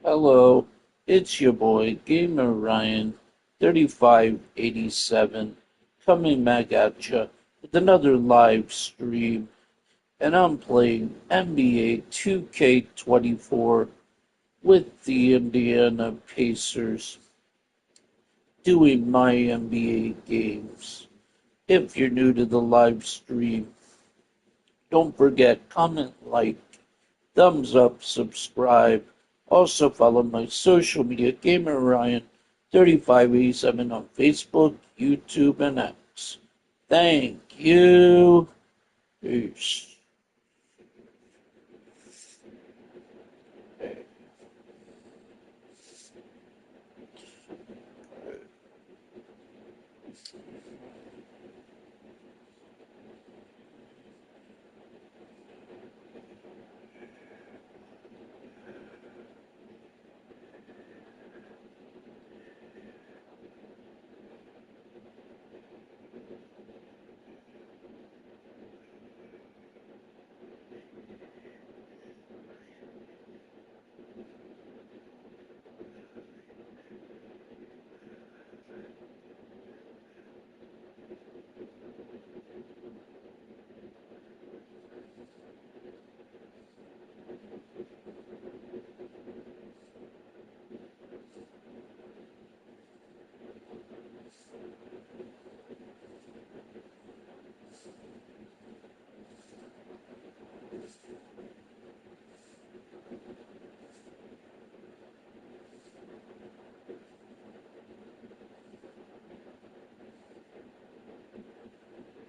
Hello, it's your boy Gamer Ryan 3587 coming back at ya with another live stream, and I'm playing NBA 2K24 with the Indiana Pacers doing my NBA games. If you're new to the live stream, don't forget comment, like, thumbs up, subscribe. Also follow my social media, Gamer Ryan 3587 on Facebook, YouTube, and X. Thank you. Peace.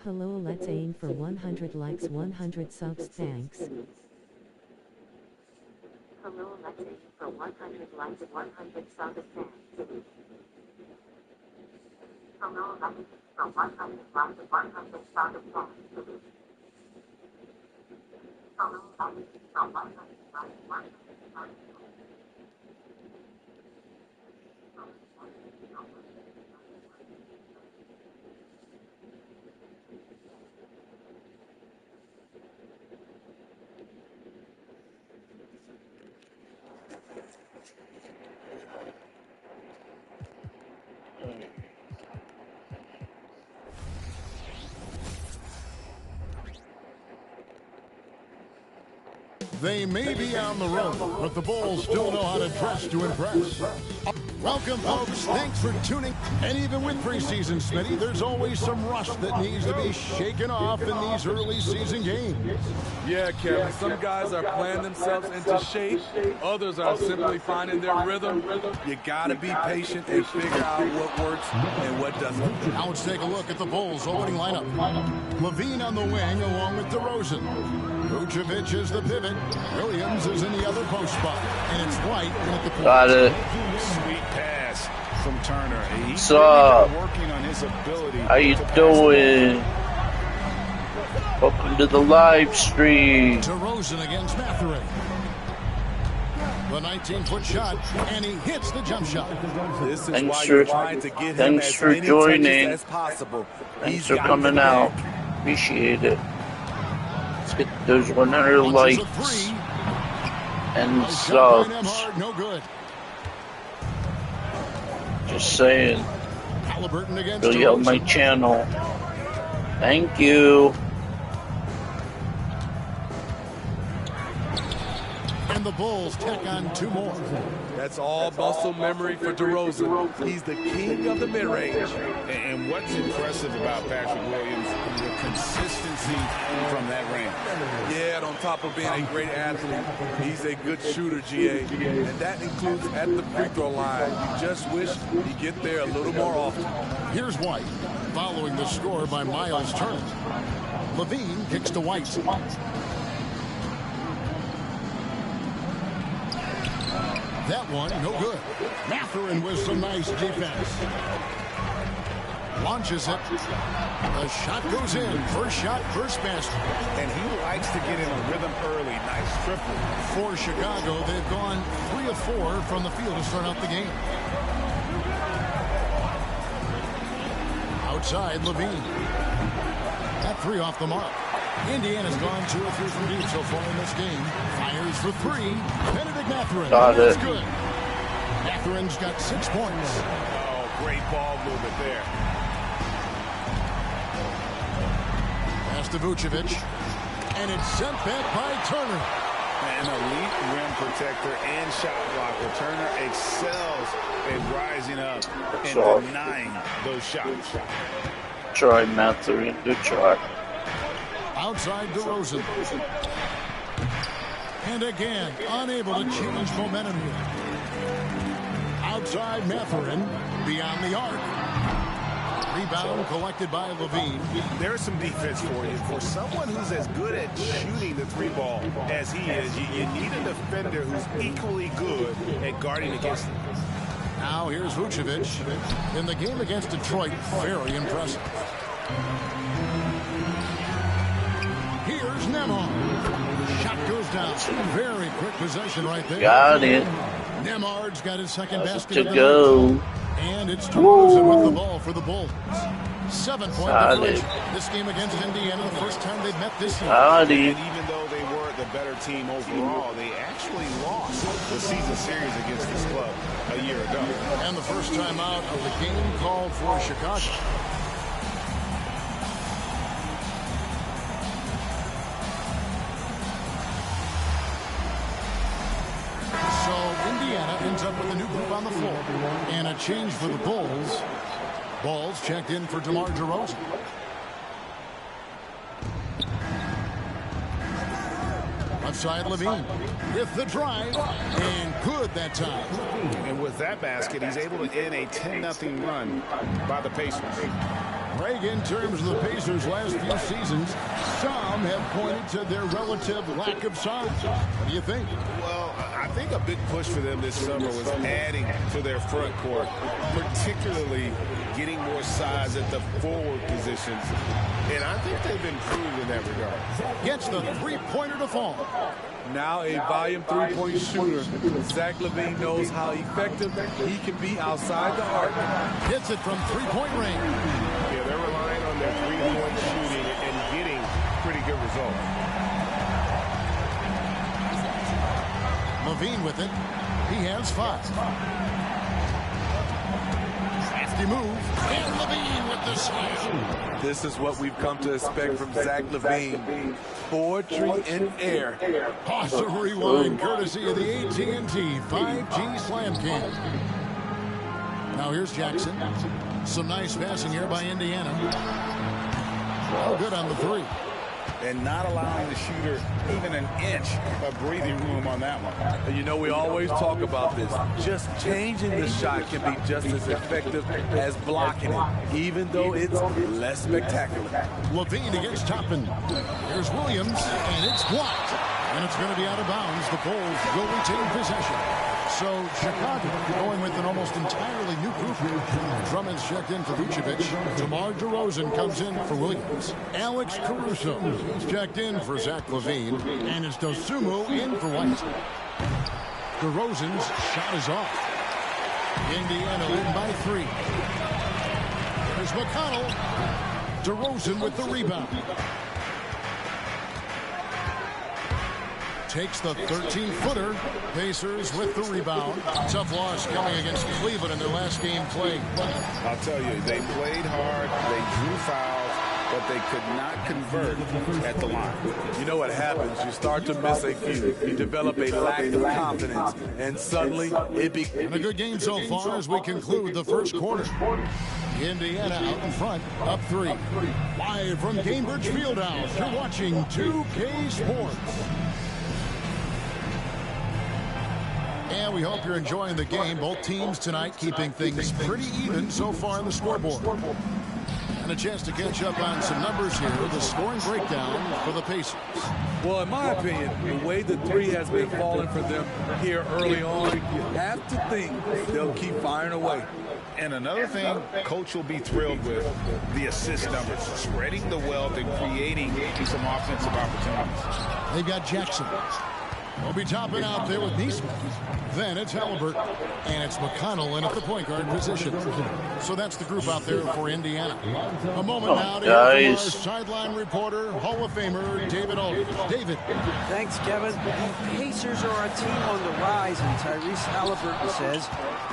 Hello, let's aim for 100 likes, 100 subs, thanks. Hello, let's aim for 100 likes, 100 subs, thanks. Hello, let's aim for 100 likes, 100 subs, thanks. Hello, let's aim for 100 likes, 100 subs, They may be on the road, but the Bulls still know how to dress to impress. Welcome, folks. Thanks for tuning. And even with preseason, Smitty, there's always some rust that needs to be shaken off in these early season games. Yeah, Kevin, some guys are playing themselves into shape. Others are simply finding their rhythm. You got to be patient and figure out what works and what doesn't. Now let's take a look at the Bulls' opening lineup. Levine on the wing along with DeRozan. Vucevic is the pivot. Williams is in the other post spot. And it's White at the point. Got it. Sweet pass from Turner. He's What's up? working on his ability. How you doing? Welcome to the live stream. DeRozan against Mathurin. The 19-foot shot, and he hits the jump shot. This is Thanks why for- you're trying to get him thanks as for many joining. touches as possible. Thanks He's for got coming the out. bag. Appreciate it. Let's get those 100 Launches a likes three. and A shot by subs. Nembhard, no good. Just saying. Halliburton against Really help my DeRozan. channel. Thank you. And the Bulls tack on two more. That's all muscle memory for DeRozan. He's the king of the mid-range. And what's impressive about Patrick Williams is the consistency from that range. Yeah, and on top of being a great athlete, he's a good shooter, GA. And that includes at the free throw line. You just wish he'd get there a little more often. Here's White, following the score by Miles Turner. Levine kicks to White. That one, no good. Mathurin with some nice defense. Launches it. The shot goes in. First shot, first basket. And he likes to get in a rhythm early. Nice triple. For Chicago, they've gone 3 of 4 from the field to start out the game. Outside, Levine. That three off the mark. Indiana's gone 2 or 3 from deep so far in this game. Fires for 3. Benedict Mathurin. Got That's it. good. Matherin's got 6 points. Oh, great ball movement there. Pass to Vucevic. And it's sent back by Turner. An elite rim protector and shot blocker. Turner excels at rising up and denying those shots. Try, Mathurin. Good try. Outside DeRozan. And again, unable to change momentum here. Outside Mathurin. Beyond the arc. Rebound collected by Levine. There's some defense for you. For someone who's as good at shooting the 3-ball as he is, you need a defender who's equally good at guarding against him. Now here's Vucevic. In the game against Detroit, very impressive. Here's Nembhard. Shot goes down. Very quick possession right there. Got it. Nembhard's got his second basket To of the go. night. And it's DeRozan with the ball for the Bulls. 7-point differential. This game against Indiana, the first time they've met this year. Got it. And even though they were the better team overall, they actually lost the season series against this club a year ago. And the first time out of the game called for Chicago. So Indiana ends up with a new group on the floor. And a change for the Bulls. Balls checked in for DeMar DeRozan. Left side Levine with the drive. And good that time. And with that basket, he's able to end a 10-0 run by the Pacers. Greg, in terms of the Pacers' last few seasons, some have pointed to their relative lack of size. What do you think? Well, I think a big push for them this summer was adding to their front court, particularly getting more size at the forward positions. And I think they've improved in that regard. Gets the three-pointer to fall. Now a volume 3-point shooter. Zach LaVine knows how effective he can be outside the arc. Hits it from three-point range. Yeah, they're relying on their three-point shooting and getting pretty good results. Levine with it. He has 5. Crafty move. And Levine with the slam. This is what we've come to expect from Zach LaVine. Poetry in air. Pause to rewind, courtesy of the AT&T 5G Slam Cam. Now here's Jackson. Some nice passing here by Indiana. Oh, good on the 3. And not allowing the shooter even an inch of breathing room on that one. And you know, we always talk about this. Just changing the shot can be just as effective as blocking it, even though it's less spectacular. Levine against Toppin. Here's Williams, and it's blocked. And it's going to be out of bounds. The Bulls will retain possession. So Chicago going with an almost entirely new group. Drummond's checked in for Vucevic. DeMar DeRozan comes in for Williams. Alex Caruso is checked in for Zach LaVine. And it's Dosunmu in for White. DeRozan's shot is off. Indiana leading by 3. There's McConnell. DeRozan with the rebound. Takes the 13-footer. Pacers with the rebound. Tough loss coming against Cleveland in their last game played. I'll tell you, they played hard, they drew fouls, but they could not convert at the line. You know what happens? You start to miss a few. You develop a lack of confidence, and suddenly it becomes a good game so far as we conclude the first quarter. Indiana out in front, up 3. Live from Gainbridge Fieldhouse, you're watching 2K Sports. And we hope you're enjoying the game. Both teams tonight keeping things pretty even so far on the scoreboard. And a chance to catch up on some numbers here. The scoring breakdown for the Pacers. Well, in my opinion, the way the 3 has been falling for them here early on, you have to think they'll keep firing away. And another thing, Coach will be thrilled with the assist numbers, spreading the wealth and creating some offensive opportunities. They've got Jackson. We'll be topping out there with Neesmith. Then it's Halliburton. And it's McConnell in at the point guard position. So that's the group out there for Indiana. A moment now to hear from our sideline reporter, Hall of Famer David Aldridge. David. Thanks, Kevin. The Pacers are a team on the rise, and Tyrese Halliburton says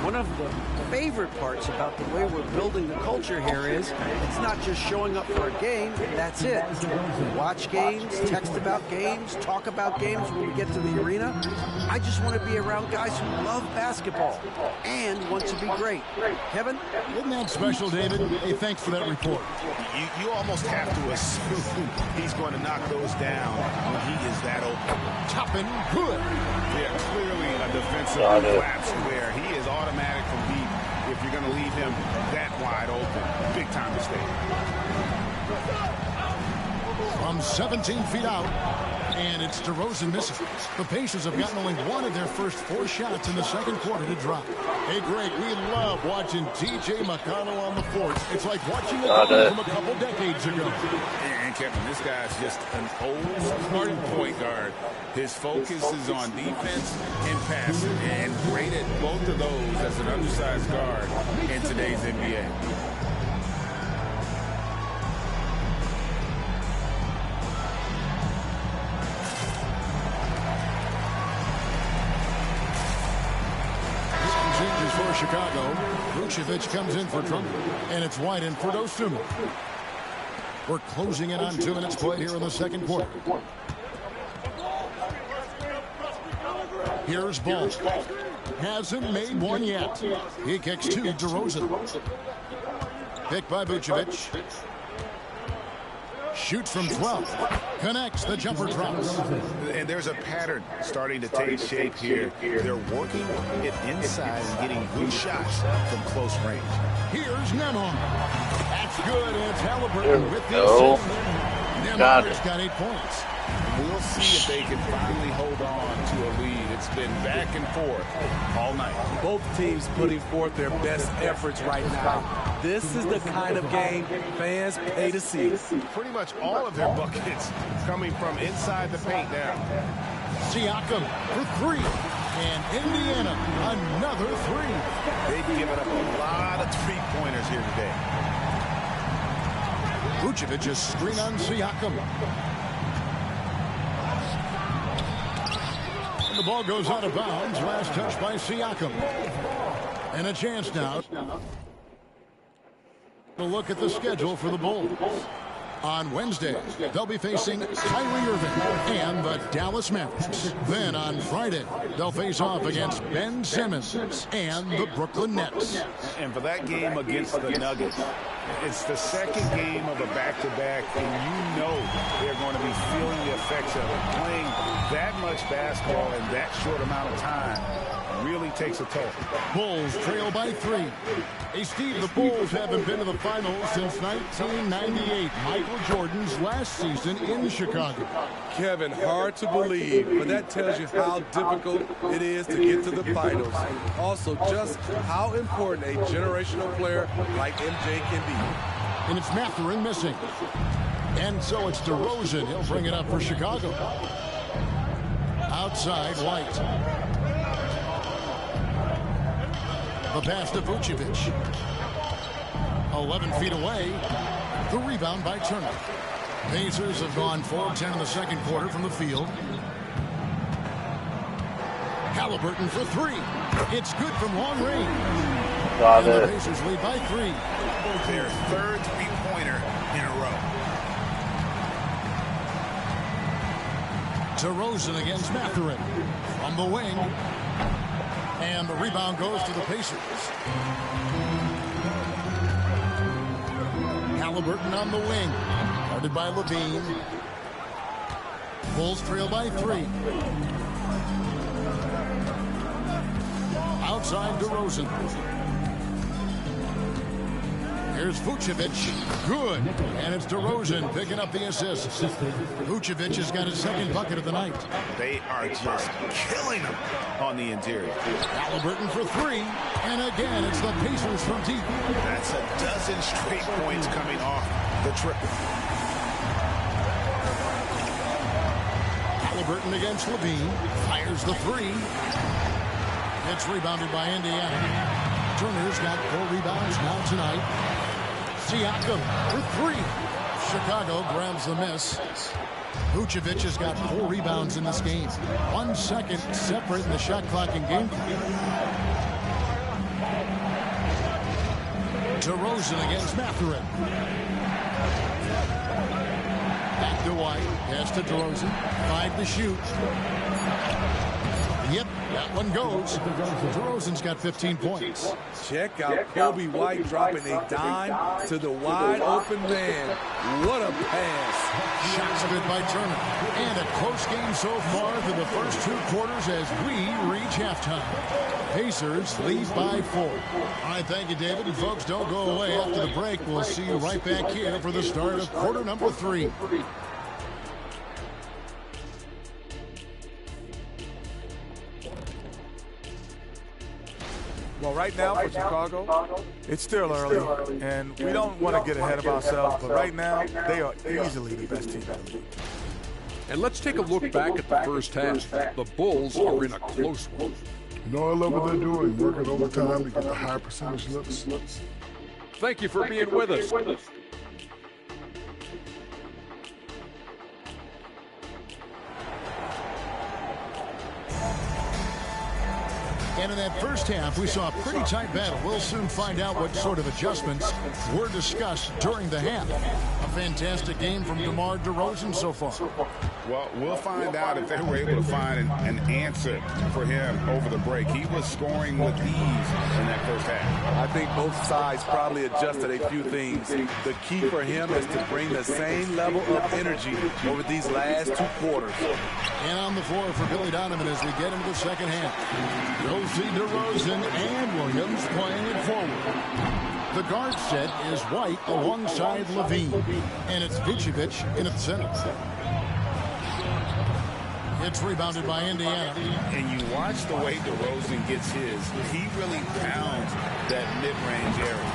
one of the favorite parts about the way we're building the culture here is it's not just showing up for a game, that's it. We watch games, text about games, talk about games when we get to the arena. I just want to be around guys who love basketball and want to be great. Kevin? Isn't that special, David? Hey, thanks for that report. You almost have to assume he's going to knock those down when he is that open. Toppin, good. Yeah, clearly a defensive collapse where he is automatic from deep if you're going to leave him that wide open. Big time mistake. From 17 feet out, and it's DeRozan missing. The Pacers have gotten only one of their first 4 shots in the second quarter to drop. Hey, Greg, we love watching T.J. McConnell on the court. It's like watching a game from a couple decades ago. And Kevin, this guy's just an old smart point guard. His focus is on defense and passing, and great at both of those as an undersized guard in today's NBA. For Chicago, Vucevic comes in for trouble, and it's White in for Dosunmu. We're closing in on 2 minutes played here in the second quarter. Here's Ball. Hasn't made one yet. He kicks to DeRozan. Picked by Vucevic. Shoots from 12. Connects, the jumper drops. And there's a pattern starting to take shape here. They're working it inside and getting good shots from close range. Here's Nembhard. That's good. And it's Halliburton with the assist. Nembhard's got 8 points. We'll see if they can finally hold on to a lead. It's been back and forth all night. Both teams putting forth their best efforts right now. This is the kind of game fans pay to see. Pretty much all of their buckets coming from inside the paint now. Siakam for 3. And Indiana, another 3. They've given up a lot of three-pointers here today. Vucevic is screen on Siakam. And the ball goes out of bounds. Last touch by Siakam. And a chance now. A look at the schedule for the Bulls. On Wednesday, they'll be facing Kyrie Irving and the Dallas Mavericks. Then on Friday, they'll face off against Ben Simmons and the Brooklyn Nets. And for that game against the Nuggets, it's the second game of a back-to-back, and you know they're going to be feeling the effects of it. Playing that much basketball in that short amount of time really takes a toll. Bulls trail by 3. Hey, Steve, the Bulls haven't been to the finals since 1998, Michael Jordan's last season in Chicago. Kevin, hard to believe, but that tells you how difficult it is to get to the finals. Also, just how important a generational player like MJ can be. And it's Mathurin missing. And so it's DeRozan. He'll bring it up for Chicago. Outside, White. The pass to Vucevic. 11 feet away. The rebound by Turner. Pacers have gone 4 of 10 in the second quarter from the field. Halliburton for 3. It's good from long range. Got and it. The Pacers lead by 3. Their third three-pointer in a row. DeRozan against Mathurin from the wing. And the rebound goes to the Pacers. Halliburton on the wing. Guarded by Levine. Bulls trail by 3. Outside DeRozan. Here's Vucevic. Good. And it's DeRozan picking up the assist. Vucevic has got his second bucket of the night. They are just killing them on the interior. Halliburton for 3. And again, it's the Pacers from deep. That's a dozen straight points coming off the triple. Halliburton against Levine. Fires the three. It's rebounded by Indiana. Turner's got 4 rebounds now tonight. Siakam for 3. Chicago grabs the miss. Vucevic has got 4 rebounds in this game. 1 second separate in the shot clock and game clock. DeRozan against Mathurin. Back to White. Pass to DeRozan. 5 to shoot. Yep, that one goes. DeRozan's got 15 points. Check out Kobe White dropping a dime to the wide open man. What a pass. Shots good by Turner. And a close game so far through the first 2 quarters as we reach halftime. Pacers lead by 4. All right, thank you, David. And folks, don't go away. After the break, we'll see you right back here for the start of quarter number 3. Well, right now for Chicago, it's still early, and we don't want to get ahead of ourselves, but right now, they are easily the best team in the league. And let's take a look back at the first half. The Bulls are in a close one. You know, I love what they're doing, working overtime to get the high percentage looks. Thank you for being with us. And in that first half, we saw a pretty tight battle. We'll soon find out what sort of adjustments were discussed during the half. A fantastic game from DeMar DeRozan so far. Well, we'll find out if they were able to find an answer for him over the break. He was scoring with ease in that first half. I think both sides probably adjusted a few things. The key for him is to bring the same level of energy over these last 2 quarters. And on the floor for Billy Donovan as we get into the second half. You'll see DeRozan and Williams playing it forward. The guard set is White alongside Levine. And it's Vucevic in at the center. It's rebounded by Indiana. And you watch the way DeRozan gets his. He really pounds that mid-range area.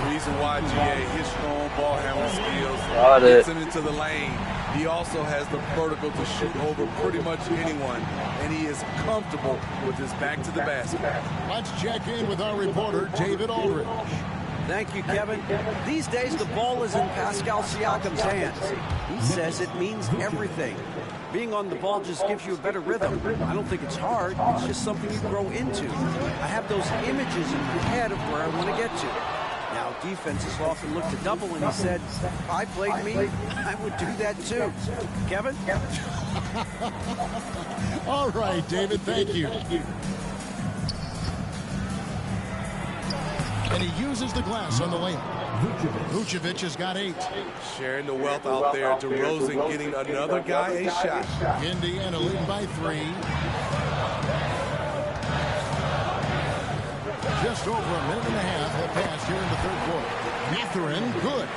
The reason why, GA, his strong ball handling skills gets him into the lane. He also has the vertical to shoot over pretty much anyone, and he is comfortable with his back to the basket. Let's check in with our reporter, David Aldridge. Thank you, Kevin. These days, the ball is in Pascal Siakam's hands. He says it means everything. Being on the ball just gives you a better rhythm. I don't think it's hard. It's just something you grow into. I have those images in my head of where I want to get to. Now, defenses often look to double, and he said, if I played me, I would do that too. Kevin? All right, David, thank you. And he uses the glass on the layup. Vucevic has got 8. Sharing the wealth out there. DeRozan getting another guy a shot. Indiana leading by 3. Just over a minute and a half have passed here in the third quarter. Mathurin, good.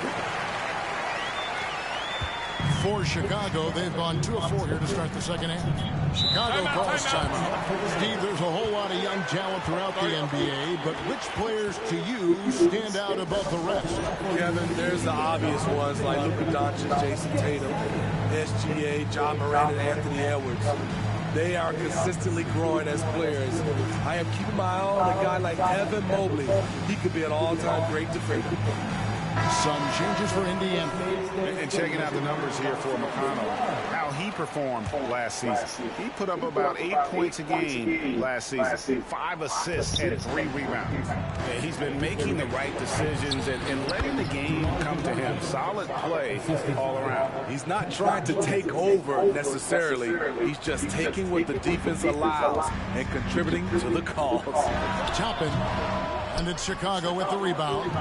For Chicago, they've gone 2 of 4 here to start the second half. Chicago calls timeout. Steve, there's a whole lot of young talent throughout the NBA, but which players to you stand out above the rest? Kevin, there's the obvious ones like Luka Doncic, Jason Tatum, SGA, John Morant, and Anthony Edwards. They are consistently growing as players. I am keeping my eye on a guy like Evan Mobley. He could be an all-time great defender. Some changes for Indiana. And checking out the numbers here for McConnell, how he performed last season. He put up about 8 points a game last season, 5 assists and 3 rebounds. And he's been making the right decisions and letting the game come to him. Solid play all around. He's not trying to take over necessarily. He's just taking what the defense allows and contributing to the cause. Toppin, and it's Chicago with the rebound.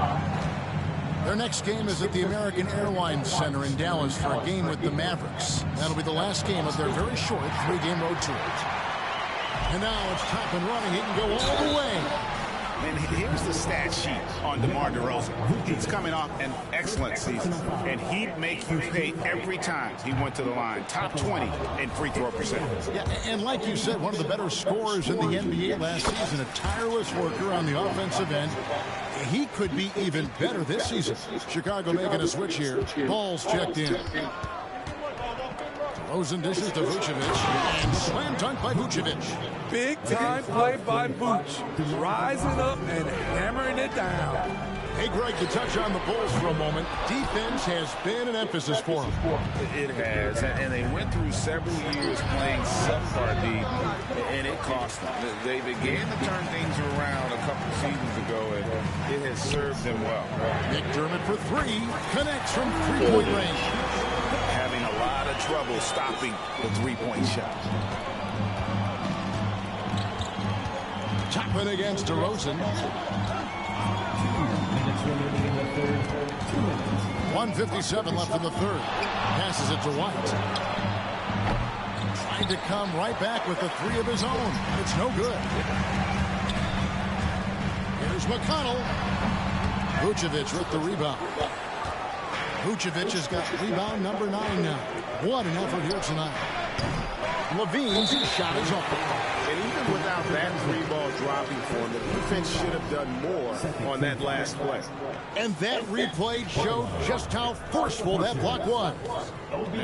Their next game is at the American Airlines Center in Dallas for a game with the Mavericks. That'll be the last game of their very short 3-game road tour. And now it's Toppin running. He can go all the way. And here's the stat sheet on DeMar DeRozan. He's coming off an excellent season, and he'd make you pay every time he went to the line. Top 20 in free throw percentage. Yeah, and like you said, one of the better scorers in the NBA last season, a tireless worker on the offensive end. He could be even better this season. Chicago making a switch here. Ball's checked in. Rosen dishes to Vucevic, and slam dunk by Vucevic. Big time play by Vooch. Rising up and hammering it down. Hey, Greg, to touch on the Bulls for a moment, defense has been an emphasis for them. It has, and they went through several years playing subpar D, and it cost them. They began to turn things around a couple seasons ago, and it has served them well. McDermott for three, connects from three-point range. Having a lot of trouble stopping the three-point shot. Chapman against DeRozan. 1:57 left in the third. Passes it to White. Trying to come right back with the three of his own. It's no good. Here's McConnell. Vucevic with the rebound. Vucevic has got rebound number 9 now. What an effort here tonight. Levine's shot is off. And even without that three-ball dropping for him, the defense should have done more on that last play. And that replay showed just how forceful that block was.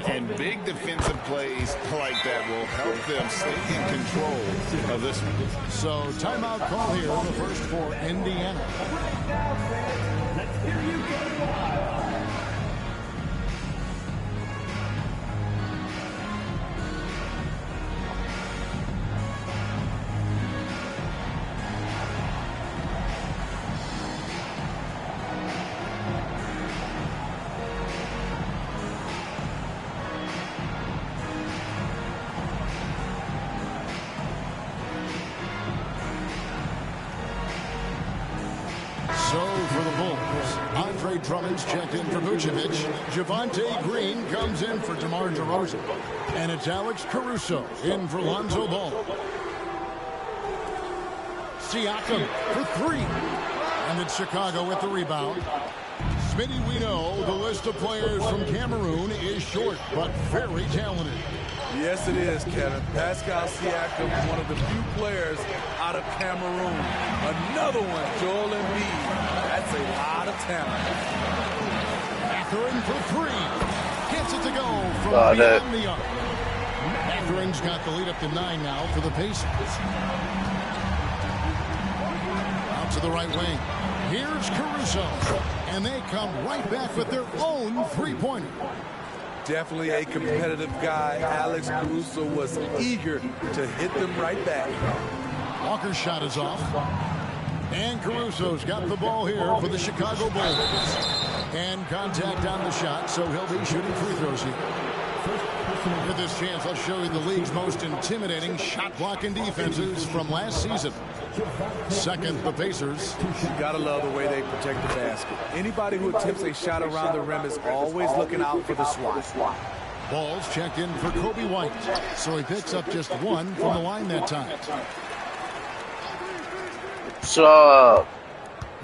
And big defensive plays like that will help them stay in control of this one. So timeout call here, the first for Indiana. So for the Bulls, Andre Drummond's checked in for Vucevic. Javonte Green comes in for DeMar DeRozan. And it's Alex Caruso in for Lonzo Ball. Siakam for three. And it's Chicago with the rebound. Smitty, we know the list of players from Cameroon is short, but very talented. Yes, it is, Kevin. Pascal Siakam, one of the few players out of Cameroon. Another one, Joel Embiid. That's a lot of talent. Mathurin for three. Gets it to go from Got beyond the arc. Mathurin's got the lead up to 9 now for the Pacers. Out to the right wing. Here's Caruso. And they come right back with their own three-pointer. Definitely a competitive guy. Alex Caruso was eager to hit them right back. Walker's shot is off. And Caruso's got the ball here for the Chicago Bulls. And contact on the shot, so he'll be shooting free throws here. With this chance, I'll show you the league's most intimidating shot-blocking defenses from last season. Second, the Pacers. You gotta love the way they protect the basket. Anybody who attempts a shot around the rim is always looking out for the swat. Ball's checked in for Kobe White, so he picks up just one from the line that time. So,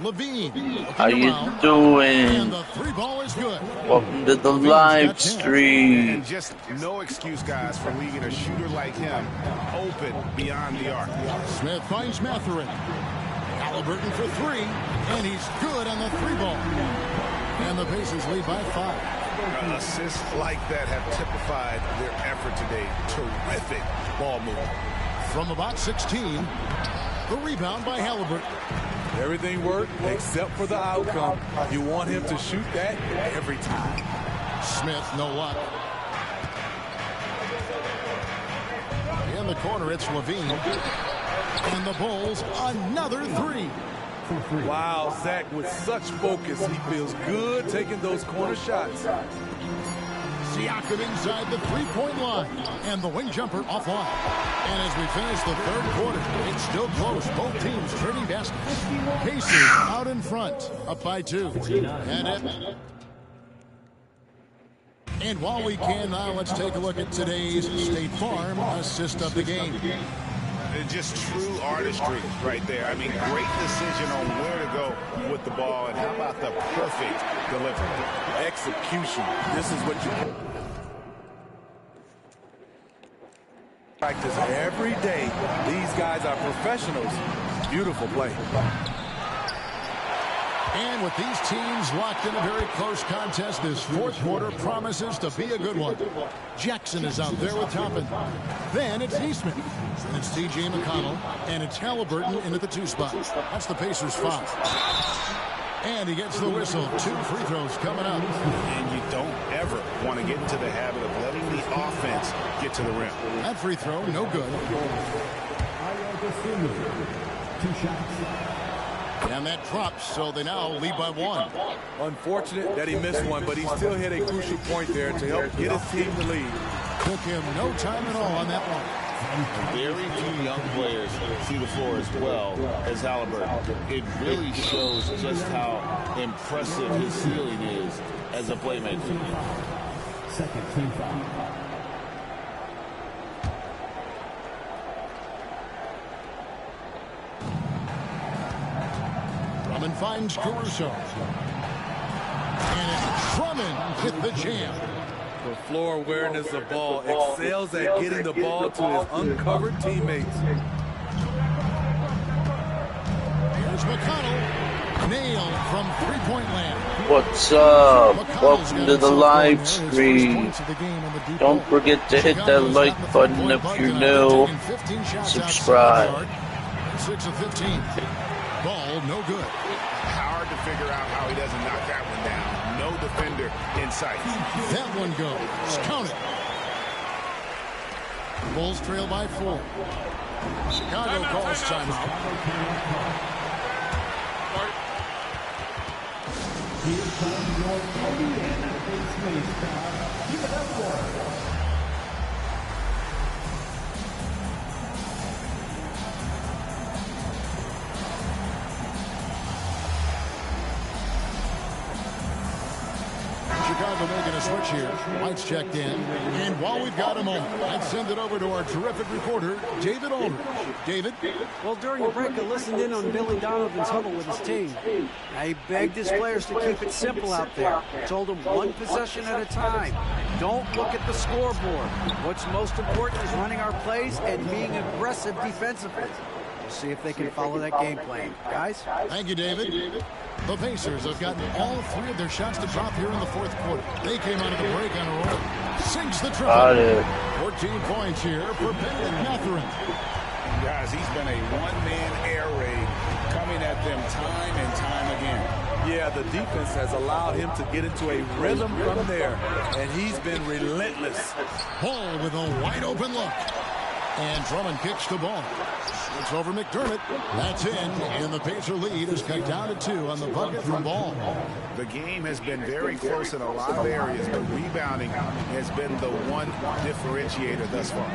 Levine, how you doing? and the three ball is good. Welcome to the live stream. And just no excuse, guys, for leaving a shooter like him open beyond the arc. Smith finds Mathurin. Halliburton for three, and he's good on the three ball. And the Pacers lead by 5. Assists like that have typified their effort today. Terrific ball movement. From about 16, the rebound by Halliburton. Everything worked except for the outcome. You want him to shoot that every time. Smith, no luck. In the corner, it's Levine. And the Bulls, another three. Wow, Zach, with such focus, he feels good taking those corner shots. Siakam inside the three-point line. And the wing jumper offline. And as we finish the third quarter, it's still close. Both teams trading baskets. Pacers out in front, up by 2. And while we can now, let's take a look at today's State Farm assist of the game. Just true artistry right there. I mean, great decision on where to go with the ball, and how about the perfect delivery? Execution. This is what you practice every day. These guys are professionals. Beautiful play. And with these teams locked in a very close contest, this fourth quarter promises to be a good one. Jackson is out there with Toppin. Then it's Neesmith. And it's T.J. McConnell. And it's Halliburton in at the 2 spot. That's the Pacers' 5. And he gets the whistle. 2 free throws coming up. And you don't ever want to get into the habit of letting the offense get to the rim. That free throw, no good. 2 shots. And that drops, so they now lead by 1. Unfortunate that he missed one, but he still hit a crucial point there to help get his team to lead. Took him no time at all on that one. Very few young players see the floor as well as Halliburton. It really shows just how impressive his ceiling is as a playmaker. Second team foul. Drummond finds Caruso. And it's Drummond with the jam. The floor awareness of ball, excels at getting the ball to his uncovered teammates. Here's McConnell. Nailed from three-point land. What's up? Welcome to the live stream. Don't forget to hit that like button if you're new. Subscribe. 6 of 15. Ball no good. Hard to figure out how he doesn't knock that one down. No defender in sight. That one goes. Count it. Bulls trail by 4. Chicago calls timeout. Here comes your Indiana Space Star. Keep it up for it. Chicago making a switch here. White's checked in. And while we've got a moment, I'd send it over to our terrific reporter, David Aldridge. David? Well, during the break, I listened in on Billy Donovan's huddle with his team. He begged his players to keep it simple out there. Told them one possession at a time. Don't look at the scoreboard. What's most important is running our plays and being aggressive defensively. We'll see if they can follow that game plan. Guys? Thank you, David. The Pacers have gotten all 3 of their shots to drop here in the fourth quarter. They came out of the break on a roll. Sinks the triple. 14 points here for Ben Mathurin. Guys, he's been a one-man air raid coming at them time and time again. Yeah, the defense has allowed him to get into a rhythm from there, and he's been relentless. Ball with a wide-open look. And Drummond kicks the ball. It's over McDermott. That's in, and the Pacer lead is cut down to 2 on the bucket from Ball. The game has been very close in a lot of areas, but rebounding has been the one differentiator thus far.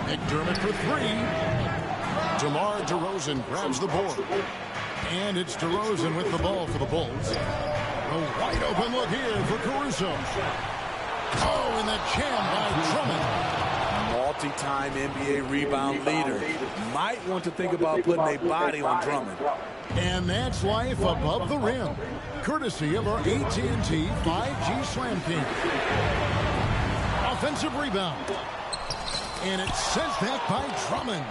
McDermott for 3. DeMar DeRozan grabs the board. And it's DeRozan with the ball for the Bulls. A wide open look here for Caruso. Oh, and the jam by Drummond. Multi-time NBA rebound leader. Might want to think about putting a body on Drummond. And that's life above the rim. Courtesy of our AT&T 5G Slam King. Offensive rebound. And it's sent back by Drummond.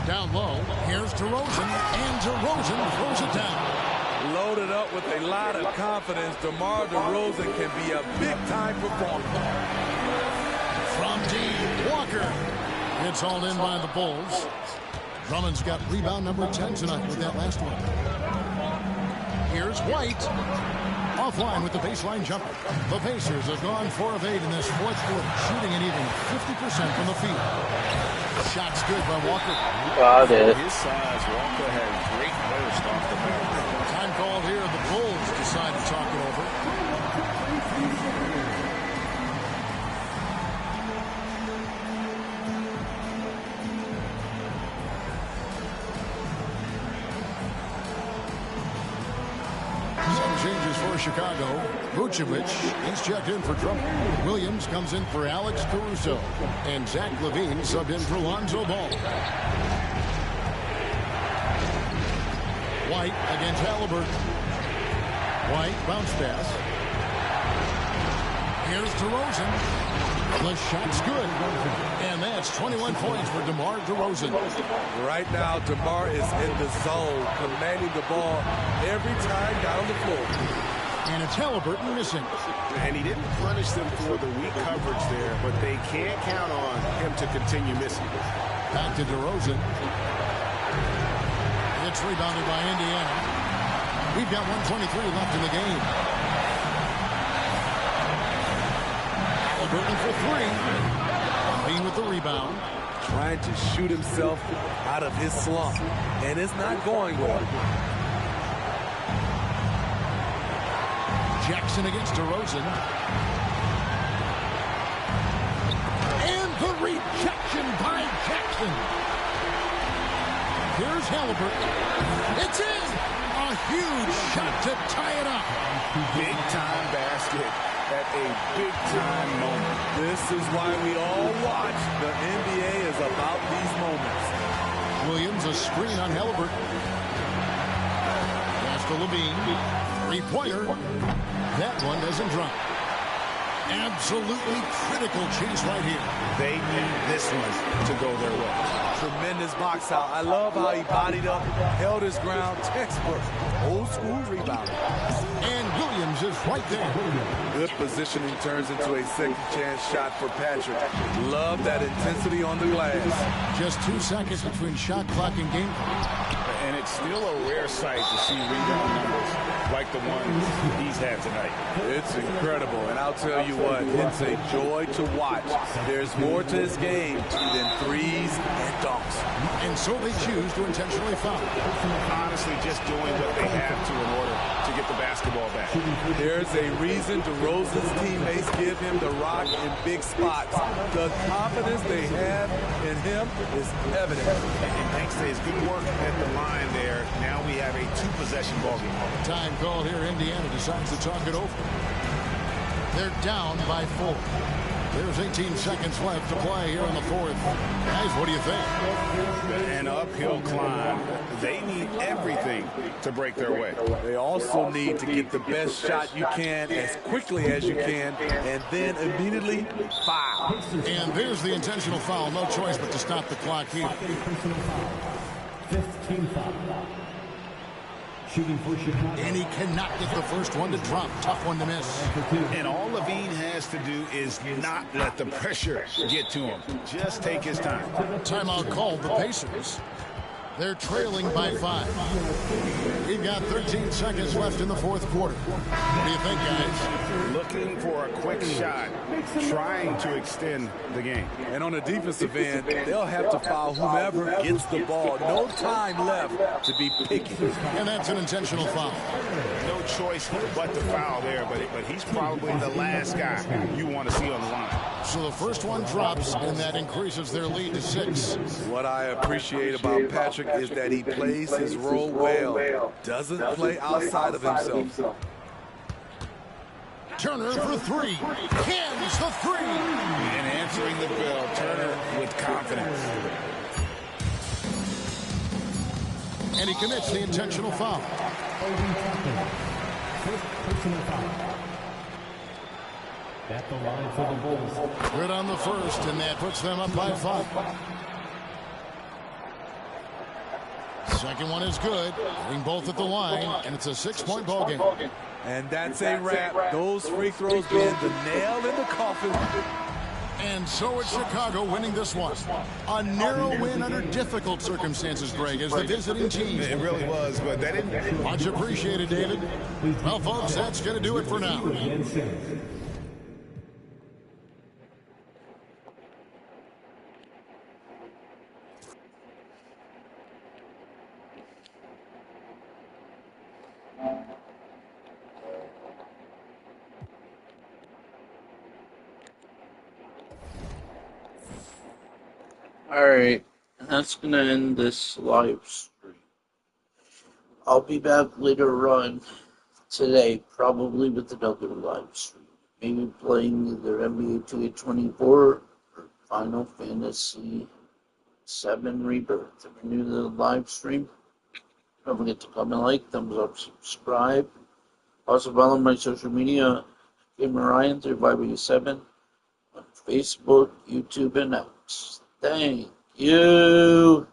Down low, here's DeRozan, and DeRozan throws it down. Loaded up with a lot of confidence, DeMar DeRozan can be a big-time performer. From deep, Walker. It's all in by the Bulls. Drummond's got rebound number 10 tonight with that last one. Here's White. Offline with the baseline jumper. The Pacers have gone 4 of 8 in this fourth quarter, shooting an even 50% from the field. Shot's good by Walker. Got it. His size, Walker has great burst off the bench. Time called here. The Bulls decide to talk it over. Changes for Chicago. Vucevic is checked in for Drummond. Williams comes in for Alex Caruso. And Zach LaVine subbed in for Lonzo Ball. White against Halliburton. White bounce pass. Here's DeRozan. The shot's good. And that's 21 points for DeMar DeRozan. Right now, DeMar is in the zone, commanding the ball every time down the floor. And it's Halliburton missing. And he didn't punish them for the weak coverage there, but they can't count on him to continue missing. Back to DeRozan. It's rebounded by Indiana. We've got 1:23 left in the game. Halliburton for three. Being with the rebound. Trying to shoot himself out of his slump, and it's not going well. Jackson against DeRozan. And the rejection by Jackson. Here's Halliburton. It's in! A huge shot to tie it up. Big-time basket at a big-time moment. This is why we all watch. The NBA is about these moments. Williams, a screen on Halliburton. Pass to Levine. Three-pointer. That one doesn't drop. Absolutely critical chase right here. They need this one to go their way. Tremendous box out. I love how he bodied up, held his ground, textbook, old school rebound. And Williams is right there. Good positioning turns into a second chance shot for Patrick. Love that intensity on the glass. Just 2 seconds between shot clock and game clock. And it's still a rare sight to see rebound numbers like the ones he's had tonight. It's incredible, and I'll tell you what, it's a joy to watch. There's more to his game than threes and dunks. And so they choose to intentionally foul. Honestly, just doing what they have to in order to get the basketball back. There's a reason DeRozan's teammates give him the rock in big spots. The confidence they have in him is evident. And thanks to his good work at the line there, now we have a two-possession ballgame. Time called here. Indiana decides to talk it over. They're down by 4. There's 18 seconds left to play here in the fourth. Guys, what do you think? An uphill climb. They need everything to break their way. They also need to get the best shot you can as quickly as you can, and then immediately foul. And there's the intentional foul. No choice but to stop the clock here. 15 foul. Shooting for Chicago. And he cannot get the first one to drop. Tough one to miss. And all Levine has to do is not let the pressure get to him. Just take his time. Timeout called the Pacers. They're trailing by 5. We've got 13 seconds left in the fourth quarter. What do you think, guys? Looking for a quick shot, trying to extend the game. And on the defensive end, they'll have to foul whomever gets the ball. No time left to be picky. And that's an intentional foul. No choice but to foul there, but he's probably the last guy you want to see on the line. So the first one drops, and that increases their lead to 6. What I appreciate about Patrick is that he plays his role well. Doesn't play outside of himself. Turner for 3. Hands the 3. And answering the bell, Turner with confidence. And he commits the intentional foul. At the line for the Bulls. Good on the first, and that puts them up by 5. Second one is good. Hitting both at the line, and it's a 6-point ball game. And that's a wrap. Those free throws being the nail in the coffin. And so it's Chicago winning this one. A narrow win under difficult circumstances, Greg, as the visiting team. It really was, but that didn't... Much appreciated, David. Well, folks, that's going to do it for now. Alright, that's going to end this live stream. I'll be back later on today, probably with another live stream. Maybe playing either NBA 2K24 or Final Fantasy 7 Rebirth. If you're new to the live stream, don't forget to comment, like, thumbs up, subscribe. Also follow my social media, Gamer Ryan 3587. on Facebook, YouTube, and X. Thank you.